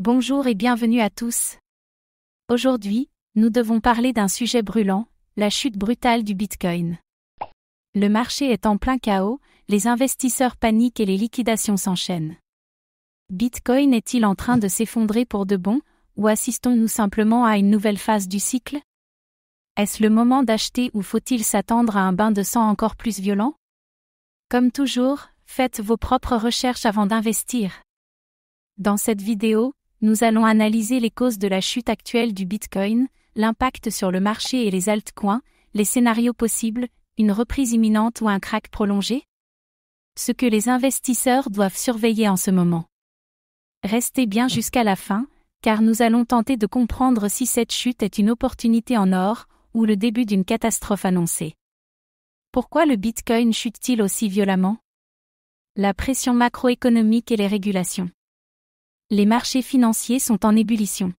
Bonjour et bienvenue à tous. Aujourd'hui, nous devons parler d'un sujet brûlant, la chute brutale du Bitcoin. Le marché est en plein chaos, les investisseurs paniquent et les liquidations s'enchaînent. Bitcoin est-il en train de s'effondrer pour de bon, ou assistons-nous simplement à une nouvelle phase du cycle? Est-ce le moment d'acheter ou faut-il s'attendre à un bain de sang encore plus violent? Comme toujours, faites vos propres recherches avant d'investir. Dans cette vidéo, nous allons analyser les causes de la chute actuelle du Bitcoin, l'impact sur le marché et les altcoins, les scénarios possibles, une reprise imminente ou un crack prolongé. Ce que les investisseurs doivent surveiller en ce moment. Restez bien jusqu'à la fin, car nous allons tenter de comprendre si cette chute est une opportunité en or, ou le début d'une catastrophe annoncée. Pourquoi le Bitcoin chute-t-il aussi violemment? La pression macroéconomique et les régulations. Les marchés financiers sont en ébullition.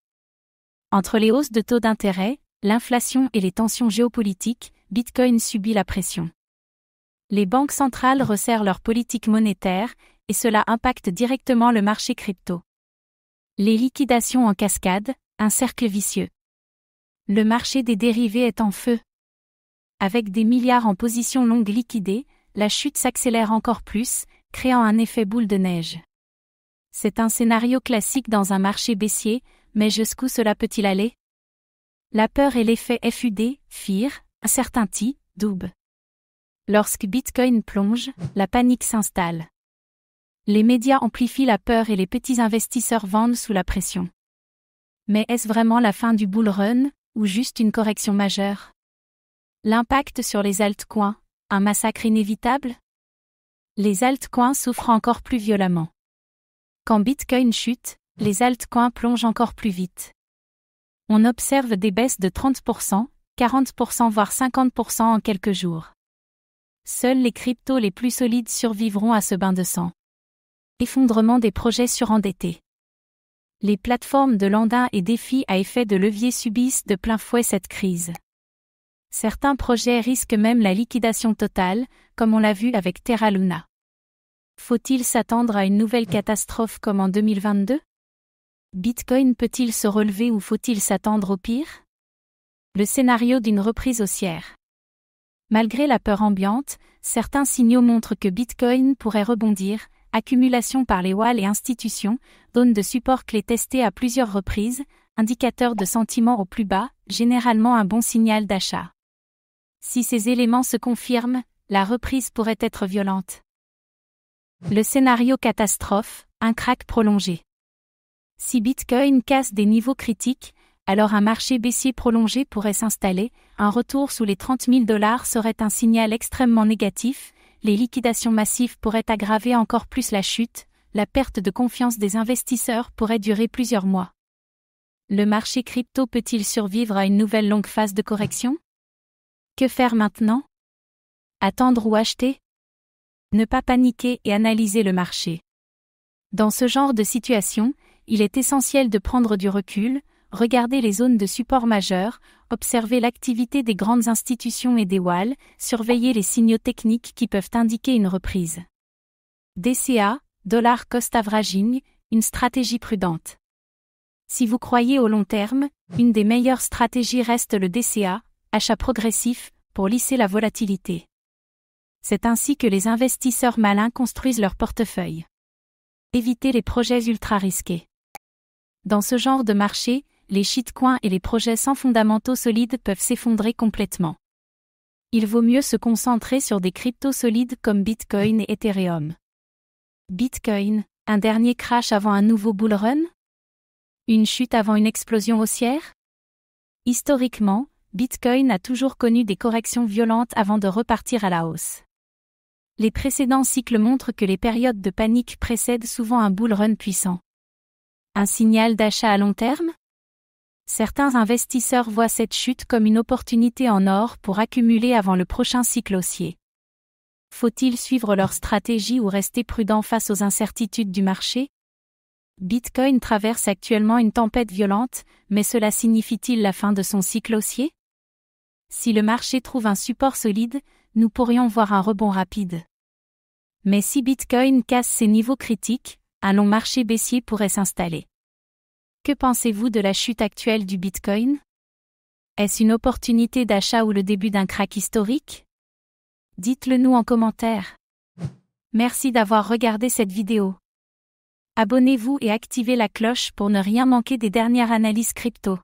Entre les hausses de taux d'intérêt, l'inflation et les tensions géopolitiques, Bitcoin subit la pression. Les banques centrales resserrent leur politique monétaire, et cela impacte directement le marché crypto. Les liquidations en cascade, un cercle vicieux. Le marché des dérivés est en feu. Avec des milliards en position longue liquidés, la chute s'accélère encore plus, créant un effet boule de neige. C'est un scénario classique dans un marché baissier, mais jusqu'où cela peut-il aller? La peur et l'effet FUD, Fear, Uncertainty, DUB. Lorsque Bitcoin plonge, la panique s'installe. Les médias amplifient la peur et les petits investisseurs vendent sous la pression. Mais est-ce vraiment la fin du bull run, ou juste une correction majeure? L'impact sur les altcoins, un massacre inévitable? Les altcoins souffrent encore plus violemment. Quand Bitcoin chute, les altcoins plongent encore plus vite. On observe des baisses de 30%, 40% voire 50% en quelques jours. Seuls les cryptos les plus solides survivront à ce bain de sang. Effondrement des projets surendettés. Les plateformes de lending et défis à effet de levier subissent de plein fouet cette crise. Certains projets risquent même la liquidation totale, comme on l'a vu avec Terra Luna. Faut-il s'attendre à une nouvelle catastrophe comme en 2022? Bitcoin peut-il se relever ou faut-il s'attendre au pire? Le scénario d'une reprise haussière. Malgré la peur ambiante, certains signaux montrent que Bitcoin pourrait rebondir, accumulation par les walls et institutions, zone de support clé testée à plusieurs reprises, indicateur de sentiment au plus bas, généralement un bon signal d'achat. Si ces éléments se confirment, la reprise pourrait être violente. Le scénario catastrophe, un crack prolongé. Si Bitcoin casse des niveaux critiques, alors un marché baissier prolongé pourrait s'installer, un retour sous les $30 000 serait un signal extrêmement négatif, les liquidations massives pourraient aggraver encore plus la chute, la perte de confiance des investisseurs pourrait durer plusieurs mois. Le marché crypto peut-il survivre à une nouvelle longue phase de correction? Que faire maintenant? Attendre ou acheter? Ne pas paniquer et analyser le marché. Dans ce genre de situation, il est essentiel de prendre du recul, regarder les zones de support majeures, observer l'activité des grandes institutions et des walls, surveiller les signaux techniques qui peuvent indiquer une reprise. DCA, Dollar Cost Averaging, une stratégie prudente. Si vous croyez au long terme, une des meilleures stratégies reste le DCA, achat progressif, pour lisser la volatilité. C'est ainsi que les investisseurs malins construisent leur portefeuille. Évitez les projets ultra risqués. Dans ce genre de marché, les shitcoins et les projets sans fondamentaux solides peuvent s'effondrer complètement. Il vaut mieux se concentrer sur des cryptos solides comme Bitcoin et Ethereum. Bitcoin, un dernier crash avant un nouveau bull run? Une chute avant une explosion haussière? Historiquement, Bitcoin a toujours connu des corrections violentes avant de repartir à la hausse. Les précédents cycles montrent que les périodes de panique précèdent souvent un bull run puissant. Un signal d'achat à long terme? Certains investisseurs voient cette chute comme une opportunité en or pour accumuler avant le prochain cycle haussier. Faut-il suivre leur stratégie ou rester prudent face aux incertitudes du marché? Bitcoin traverse actuellement une tempête violente, mais cela signifie-t-il la fin de son cycle haussier? Si le marché trouve un support solide, nous pourrions voir un rebond rapide. Mais si Bitcoin casse ses niveaux critiques, un long marché baissier pourrait s'installer. Que pensez-vous de la chute actuelle du Bitcoin? Est-ce une opportunité d'achat ou le début d'un krach historique? Dites-le nous en commentaire. Merci d'avoir regardé cette vidéo. Abonnez-vous et activez la cloche pour ne rien manquer des dernières analyses crypto.